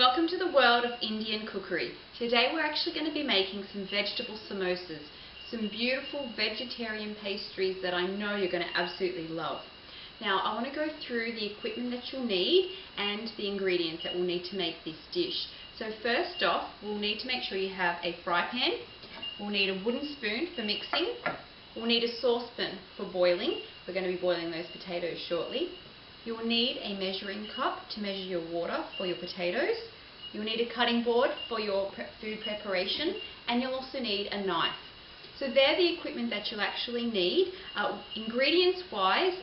Welcome to the world of Indian cookery. Today we're actually going to be making some vegetable samosas, some beautiful vegetarian pastries that I know you're going to absolutely love. Now I want to go through the equipment that you'll need and the ingredients that we'll need to make this dish. So first off, we'll need to make sure you have a fry pan, we'll need a wooden spoon for mixing, we'll need a saucepan for boiling. We're going to be boiling those potatoes shortly. You'll need a measuring cup to measure your water for your potatoes. You'll need a cutting board for your food preparation, and you'll also need a knife. So they're the equipment that you'll actually need. Ingredients wise,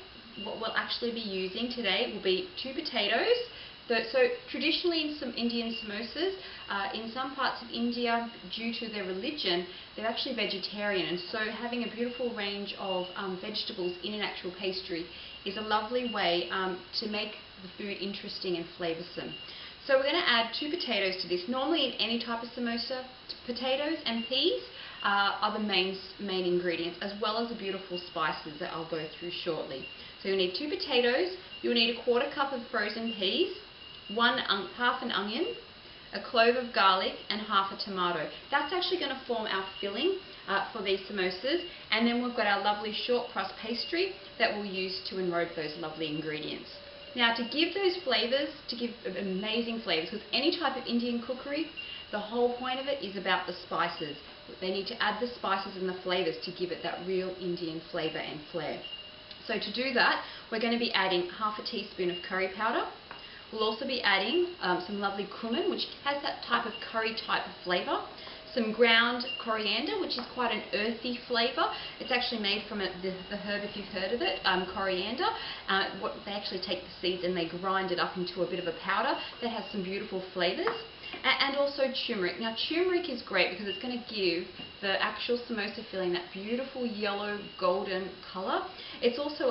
what we'll actually be using today will be 2 potatoes. So traditionally in some Indian samosas, in some parts of India, due to their religion, they're actually vegetarian, and so having a beautiful range of vegetables in an actual pastry is a lovely way to make the food interesting and flavoursome. So we're going to add 2 potatoes to this. Normally in any type of samosa, potatoes and peas are the main ingredients, as well as the beautiful spices that I'll go through shortly. So you'll need 2 potatoes, you'll need a 1/4 cup of frozen peas, half an onion, a clove of garlic, and half a tomato. That's actually going to form our filling for these samosas, and then we've got our lovely short crust pastry that we'll use to enrobe those lovely ingredients. Now to give those flavours, to give amazing flavours, because any type of Indian cookery, the whole point of it is about the spices. They need to add the spices and the flavours to give it that real Indian flavour and flair. So to do that, we're going to be adding half a teaspoon of curry powder. We'll also be adding some lovely cumin, which has that type of curry type of flavour. Some ground coriander, which is quite an earthy flavour. It's actually made from the herb, if you've heard of it, coriander. They actually take the seeds and they grind it up into a bit of a powder that has some beautiful flavours. And also turmeric. Now turmeric is great because it's going to give the actual samosa filling that beautiful yellow golden colour. It's also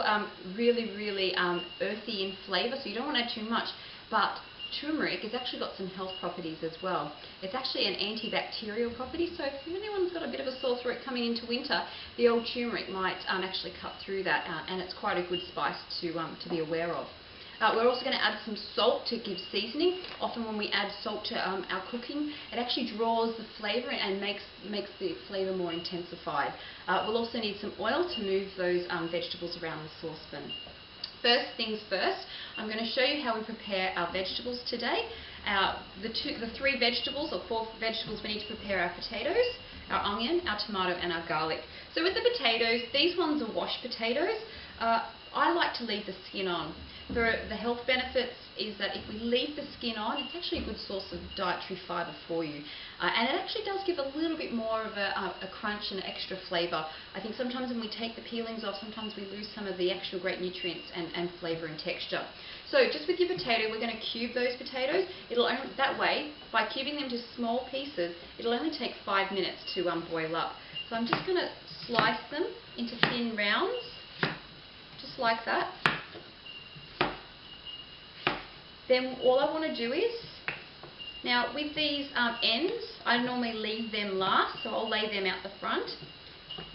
really earthy in flavour, so you don't want to add too much. But turmeric has actually got some health properties as well. It's actually an antibacterial property, so if anyone's got a bit of a sore throat coming into winter, the old turmeric might actually cut through that, and it's quite a good spice to be aware of. We're also going to add some salt to give seasoning. Often when we add salt to our cooking, it actually draws the flavour and makes the flavour more intensified. We'll also need some oil to move those vegetables around the saucepan. First things first, I'm going to show you how we prepare our vegetables today. The 3 vegetables, or 4 vegetables we need to prepare: our potatoes, our onion, our tomato, and our garlic. So with the potatoes, these ones are washed potatoes. I like to leave the skin on. For the health benefits is that if we leave the skin on, it's actually a good source of dietary fibre for you. And it actually does give a little bit more of a crunch and extra flavour. I think sometimes when we take the peelings off, sometimes we lose some of the extra great nutrients and flavour and texture. So just with your potato, we're going to cube those potatoes. That way, by cubing them to small pieces, it'll only take 5 minutes to boil up. So I'm just going to slice them into thin rounds, just like that. Then all I want to do is, now with these ends, I normally leave them last, so I'll lay them out the front.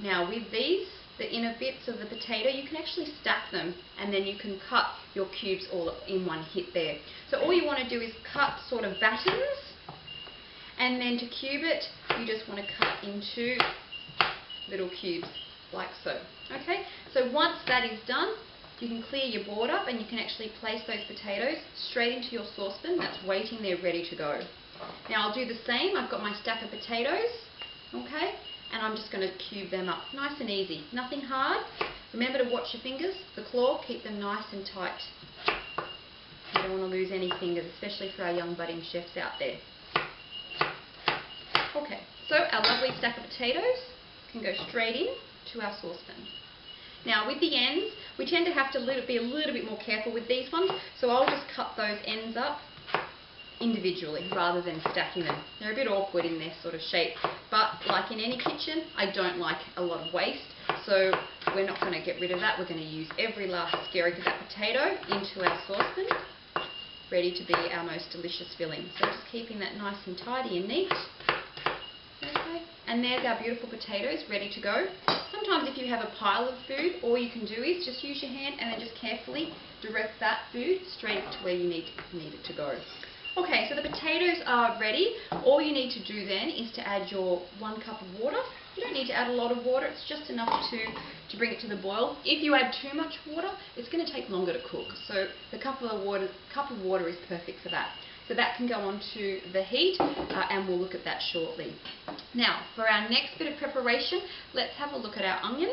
Now with these, the inner bits of the potato, you can actually stack them, and then you can cut your cubes all in one hit there. So all you want to do is cut sort of battens, and then to cube it, you just want to cut into little cubes like so. Okay, so once that is done, you can clear your board up and you can actually place those potatoes straight into your saucepan that's waiting there ready to go. Now I'll do the same. I've got my stack of potatoes, okay, and I'm just going to cube them up. Nice and easy, nothing hard. Remember to watch your fingers, the claw, keep them nice and tight. You don't want to lose any fingers, especially for our young budding chefs out there. Okay, so our lovely stack of potatoes can go straight in to our saucepan. Now with the ends, we tend to have to be a little bit more careful with these ones, so I'll just cut those ends up individually rather than stacking them. They're a bit awkward in their sort of shape, but like in any kitchen, I don't like a lot of waste, so we're not going to get rid of that. We're going to use every last skerrick of that potato into our saucepan, ready to be our most delicious filling. So just keeping that nice and tidy and neat. Okay. And there's our beautiful potatoes ready to go. Sometimes if you have a pile of food, all you can do is just use your hand and then just carefully direct that food straight to where you need it to go. Okay, so the potatoes are ready. All you need to do then is to add your 1 cup of water. You don't need to add a lot of water, it's just enough to bring it to the boil. If you add too much water, it's going to take longer to cook. So the cup of water is perfect for that. So that can go on to the heat, and we'll look at that shortly. Now, for our next bit of preparation, let's have a look at our onion.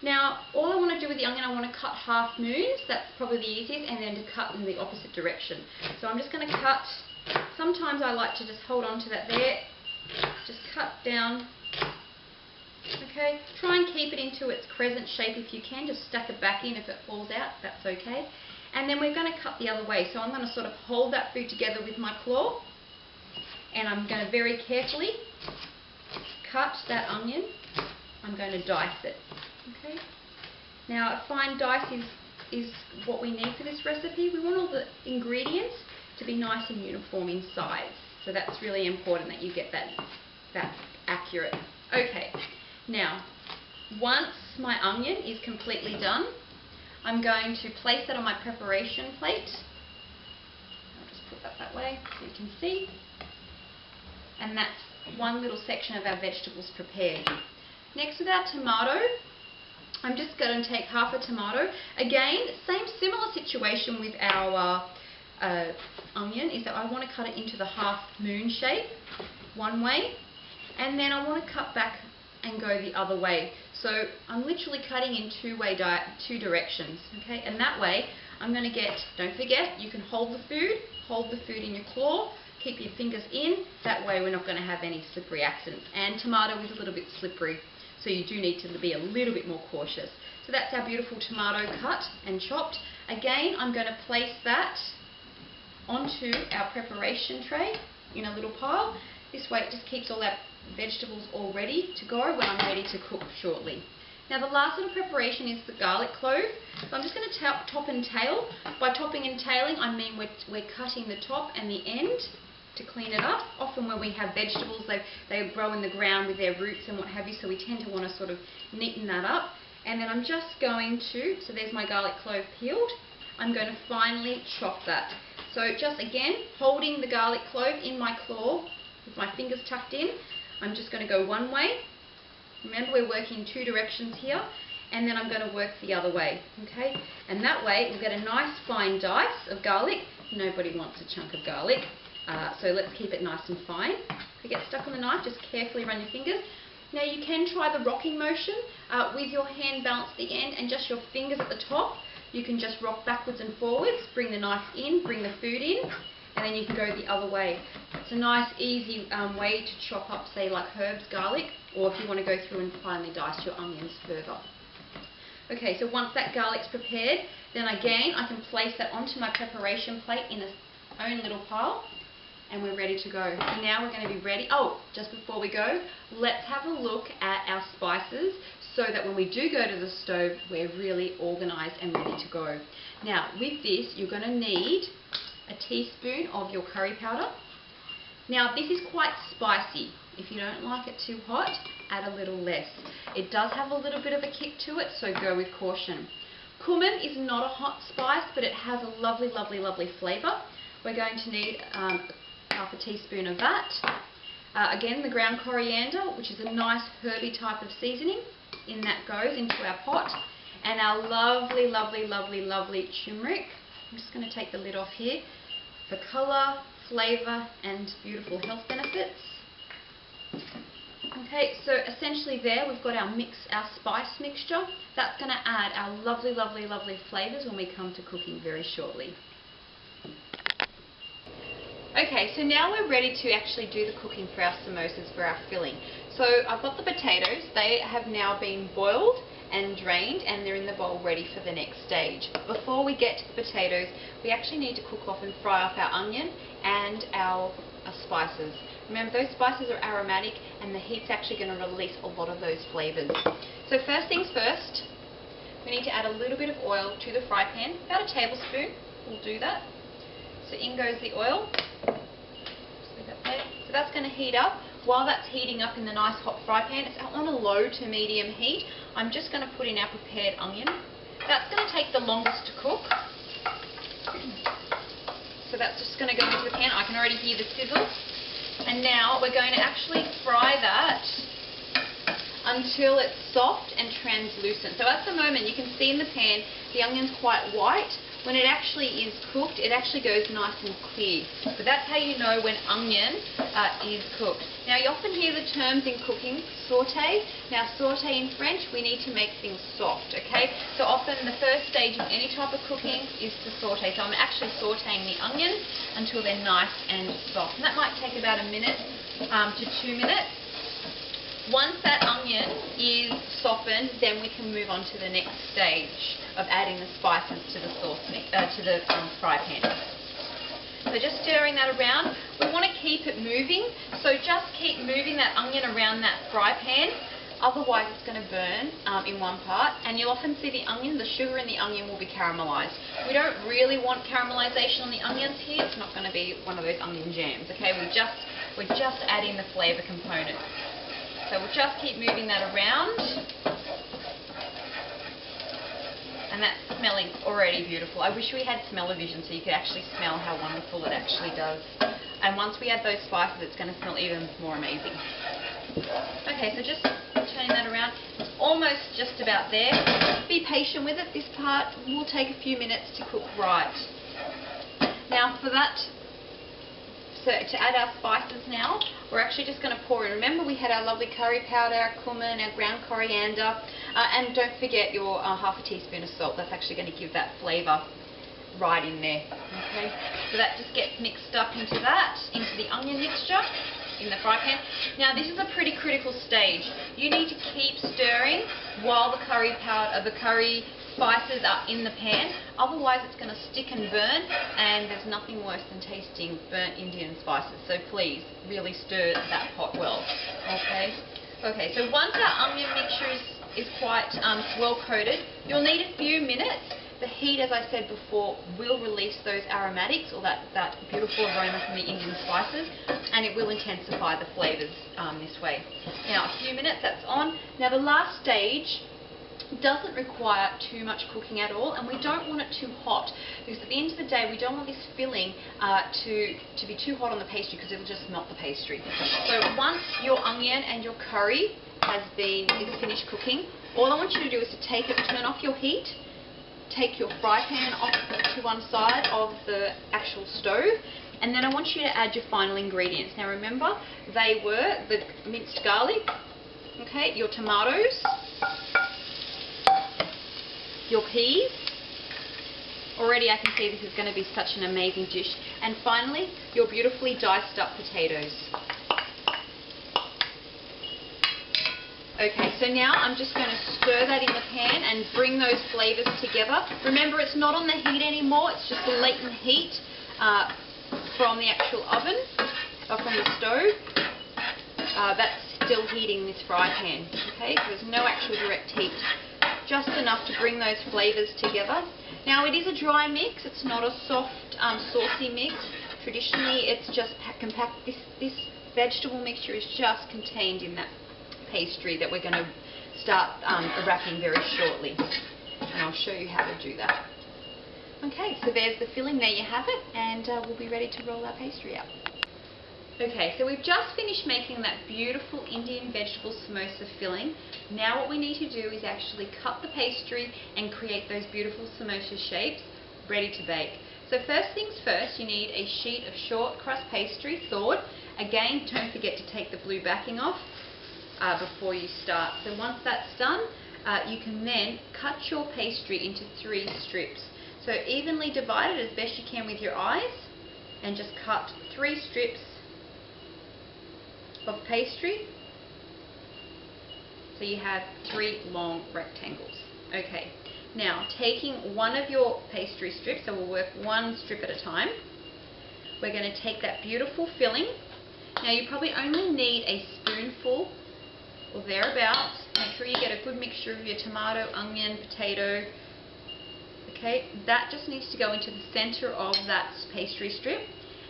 Now, all I want to do with the onion, I want to cut half moons, that's probably the easiest, and then to cut in the opposite direction. So I'm just going to cut, sometimes I like to just hold on to that there, just cut down, okay, try and keep it into its crescent shape if you can, just stack it back in. If it falls out, that's okay. And then we're going to cut the other way, so I'm going to sort of hold that food together with my claw, and I'm going to very carefully cut that onion. I'm going to dice it. Okay. Now, a fine dice is what we need for this recipe. We want all the ingredients to be nice and uniform in size. So that's really important that you get that accurate. Okay. Now, once my onion is completely done, I'm going to place that on my preparation plate. I'll just put that way so you can see. And that's one little section of our vegetables prepared. Next, with our tomato, I'm just going to take half a tomato. Again, similar situation with our onion, is that I want to cut it into the half moon shape one way, and then I want to cut back and go the other way. So I'm literally cutting in two directions, okay? And that way I'm going to get, don't forget, you can hold the food in your claw, keep your fingers in, that way we're not going to have any slippery accidents. And tomato is a little bit slippery, so you do need to be a little bit more cautious. So that's our beautiful tomato cut and chopped. Again, I'm going to place that onto our preparation tray in a little pile. This way it just keeps all our vegetables all ready to go when I'm ready to cook shortly. Now, the last little preparation is the garlic clove. So I'm just going to top and tail. By topping and tailing, I mean we're cutting the top and the end to clean it up. Often when we have vegetables, they grow in the ground with their roots and what have you, so we tend to want to sort of neaten that up. And then I'm just going to, so there's my garlic clove peeled, I'm going to finely chop that. So just again, holding the garlic clove in my claw with my fingers tucked in, I'm just going to go one way. Remember, we're working two directions here, and then I'm going to work the other way, okay? And that way we'll get a nice fine dice of garlic. Nobody wants a chunk of garlic, so let's keep it nice and fine. If you get stuck on the knife, just carefully run your fingers. Now, you can try the rocking motion with your hand balanced at the end and just your fingers at the top. You can just rock backwards and forwards, bring the knife in, bring the food in, and then you can go the other way. It's a nice, easy way to chop up, say, like herbs, garlic, or if you want to go through and finely dice your onions further. Okay, so once that garlic's prepared, then again, I can place that onto my preparation plate in its own little pile, and we're ready to go. And now we're going to be ready. Oh, just before we go, let's have a look at our spices so that when we do go to the stove, we're really organised and ready to go. Now, with this, you're going to need a teaspoon of your curry powder. Now, this is quite spicy. If you don't like it too hot, add a little less. It does have a little bit of a kick to it, so go with caution. Cumin is not a hot spice, but it has a lovely, lovely, lovely flavour. We're going to need half a teaspoon of that. Again, the ground coriander, which is a nice herby type of seasoning. In that goes into our pot. And our lovely, lovely, lovely, lovely turmeric. I'm just going to take the lid off here for colour, flavour and beautiful health benefits. Okay, so essentially there we've got our spice mixture. That's going to add our lovely, lovely, lovely flavours when we come to cooking very shortly. Okay, so now we're ready to actually do the cooking for our samosas, for our filling. So I've got the potatoes. They have now been boiled and drained, and they're in the bowl ready for the next stage. But before we get to the potatoes, we actually need to cook off and fry up our onion and our spices. Remember, those spices are aromatic, and the heat's actually going to release a lot of those flavours. So first things first, we need to add a little bit of oil to the fry pan. About a tablespoon will do that. So in goes the oil. So that's going to heat up. While that's heating up in the nice hot fry pan, it's on a low to medium heat. I'm just going to put in our prepared onion. That's going to take the longest to cook. So So that's just going to go into the pan. I can already hear the sizzle. And now we're going to actually fry that until it's soft and translucent. So at the moment you can see in the pan the onion's quite white. When it actually is cooked, it actually goes nice and clear. So that's how you know when onion is cooked. Now you often hear the terms in cooking, sauté. Now sauté in French, we need to make things soft, okay? So often the first stage of any type of cooking is to sauté. So I'm actually sautéing the onions until they're nice and soft. And that might take about a minute to 2 minutes. Once that onion is softened, then we can move on to the next stage of adding the spices to the fry pan. So just stirring that around. We want to keep it moving, so just keep moving that onion around that fry pan. Otherwise it's going to burn in one part, and you'll often see the sugar in the onion will be caramelized. We don't really want caramelization on the onions here. It's not going to be one of those onion jams, okay? We're just adding the flavor component. So we'll just keep moving that around. And that's smelling already beautiful. I wish we had smell-o-vision so you could actually smell how wonderful it actually does. And once we add those spices, it's going to smell even more amazing. Okay, so just turning that around. It's almost just about there. Be patient with it. This part will take a few minutes to cook right. Now for that, so to add our spices now, we're actually just going to pour in. Remember we had our lovely curry powder, our cumin, our ground coriander, and don't forget your half a teaspoon of salt. That's actually going to give that flavour right in there. Okay, so that just gets mixed up into the onion mixture in the fry pan. Now this is a pretty critical stage. You need to keep stirring while the curry spices are in the pan, otherwise it's going to stick and burn, and there's nothing worse than tasting burnt Indian spices. So please really stir that pot well. Okay, so once our onion mixture is quite well coated, you'll need a few minutes. The heat, as I said before, will release those aromatics, or that beautiful aroma from the Indian spices, and it will intensify the flavours this way. Now a few minutes, that's on. Now the last stage doesn't require too much cooking at all, and we don't want it too hot, because at the end of the day we don't want this filling to be too hot on the pastry, because it'll just melt the pastry. So once your onion and your curry is finished cooking, all I want you to do is to turn off your heat, take your fry pan off to one side of the actual stove, and then I want you to add your final ingredients. Now remember, they were the minced garlic, okay, your tomatoes, your peas. Already I can see this is going to be such an amazing dish. And finally, your beautifully diced up potatoes. Okay, so now I'm just going to stir that in the pan and bring those flavours together. Remember, it's not on the heat anymore, it's just the latent heat from the actual oven, or from the stove. That's still heating this fry pan. Okay, so there's no actual direct heat. Just enough to bring those flavours together. Now it is a dry mix, it's not a soft, saucy mix. Traditionally it's just compact. This vegetable mixture is just contained in that pastry that we're going to start wrapping very shortly. And I'll show you how to do that. Okay, so there's the filling, there you have it, and we'll be ready to roll our pastry out. Okay, so we've just finished making that beautiful Indian vegetable samosa filling. Now what we need to do is actually cut the pastry and create those beautiful samosa shapes, ready to bake. So first things first, you need a sheet of short crust pastry, thawed. Again, don't forget to take the blue backing off before you start. So once that's done, you can then cut your pastry into 3 strips. So evenly divide it as best you can with your eyes, and just cut 3 strips of pastry, so you have 3 long rectangles. Okay, now taking one of your pastry strips, so we'll work 1 strip at a time, we're going to take that beautiful filling. Now you probably only need a spoonful or thereabouts. Make sure you get a good mixture of your tomato, onion, potato. Okay, that just needs to go into the center of that pastry strip,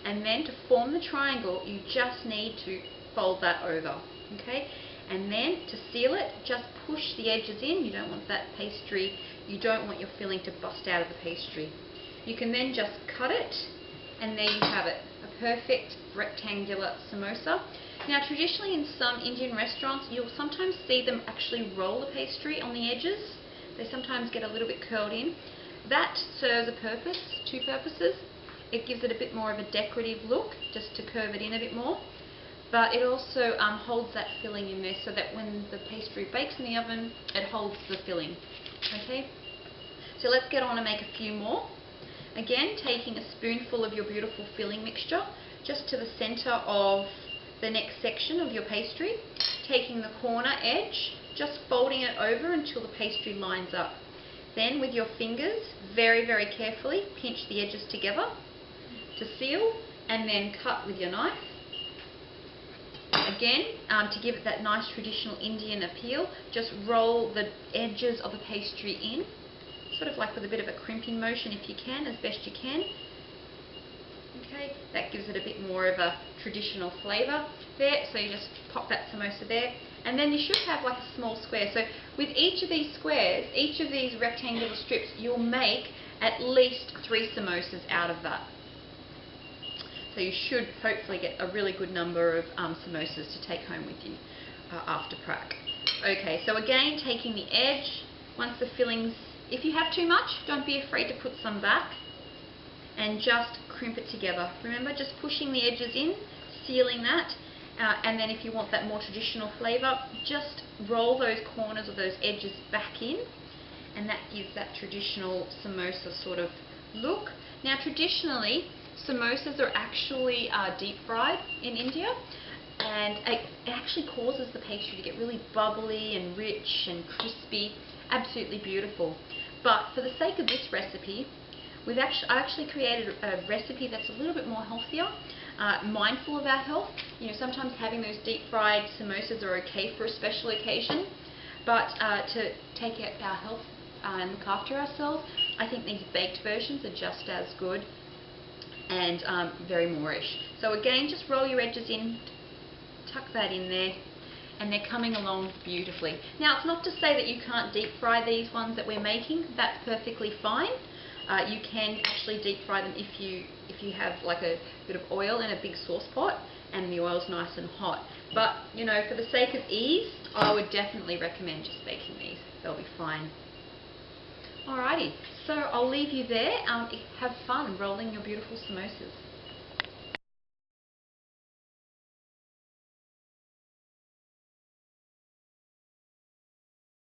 and then to form the triangle you just need to fold that over, okay? And then to seal it, just push the edges in. You don't want that pastry, you don't want your filling to bust out of the pastry. You can then just cut it And there you have it, a perfect rectangular samosa. Now traditionally in some Indian restaurants you'll sometimes see them actually roll the pastry on the edges. They sometimes get a little bit curled in. That serves a purpose, two purposes. It gives it a bit more of a decorative look, just to curve it in a bit more. But it also holds that filling in there so that when the pastry bakes in the oven, it holds the filling. Okay, so let's get on and make a few more. Again, taking a spoonful of your beautiful filling mixture just to the center of the next section of your pastry, taking the corner edge, just folding it over until the pastry lines up. Then with your fingers, very, very carefully pinch the edges together to seal, and then cut with your knife. Again, to give it that nice traditional Indian appeal, just roll the edges of the pastry in, sort of like with a bit of a crimping motion if you can, as best you can. Okay, that gives it a bit more of a traditional flavour there, so you just pop that samosa there. And then you should have like a small square. So with each of these squares, each of these rectangular strips, you'll make at least 3 samosas out of that. So you should hopefully get a really good number of samosas to take home with you after prac. Okay, so again, taking the edge, once the fillings, if you have too much, don't be afraid to put some back, and just crimp it together. Remember, just pushing the edges in, sealing that, and then if you want that more traditional flavour, just roll those corners or those edges back in, and that gives that traditional samosa sort of look. Now traditionally, samosas are actually deep fried in India, and it actually causes the pastry to get really bubbly and rich and crispy, absolutely beautiful. But for the sake of this recipe, I actually created a recipe that's a little bit more healthier, mindful of our health. You know, sometimes having those deep fried samosas are okay for a special occasion, but to take our health and look after ourselves, I think these baked versions are just as good and very Moorish. So again, just roll your edges in, tuck that in there, and they're coming along beautifully. Now, it's not to say that you can't deep fry these ones that we're making. That's perfectly fine. You can actually deep fry them if you have like a bit of oil in a big sauce pot and the oil's nice and hot. But you know, for the sake of ease, I would definitely recommend just baking these. They'll be fine. Alrighty, so I'll leave you there. Have fun rolling your beautiful samosas.